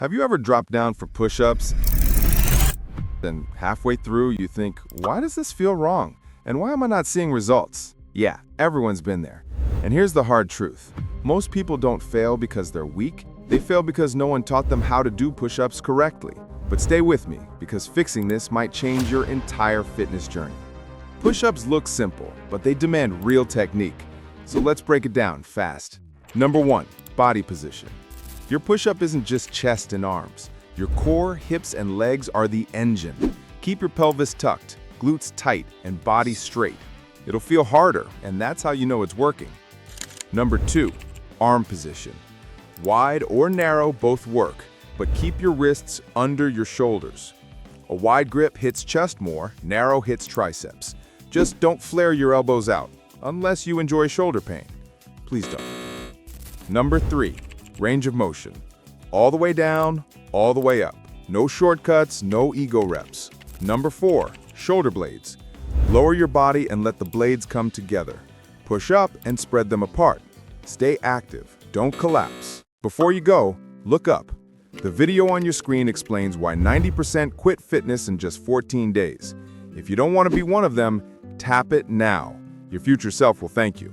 Have you ever dropped down for push-ups, and halfway through you think, why does this feel wrong? And why am I not seeing results? Yeah, everyone's been there. And here's the hard truth. Most people don't fail because they're weak. They fail because no one taught them how to do push-ups correctly. But stay with me, because fixing this might change your entire fitness journey. Push-ups look simple, but they demand real technique. So let's break it down fast. Number 1, body position. Your push-up isn't just chest and arms. Your core, hips, and legs are the engine. Keep your pelvis tucked, glutes tight, and body straight. It'll feel harder, and that's how you know it's working. Number 2, arm position. Wide or narrow both work, but keep your wrists under your shoulders. A wide grip hits chest more, narrow hits triceps. Just don't flare your elbows out, unless you enjoy shoulder pain. Please don't. Number 3, range of motion. All the way down, all the way up. No shortcuts, no ego reps. Number 4, shoulder blades. Lower your body and let the blades come together. Push up and spread them apart. Stay active, don't collapse. Before you go, look up. The video on your screen explains why 90% quit fitness in just 14 days. If you don't want to be one of them, tap it now. Your future self will thank you.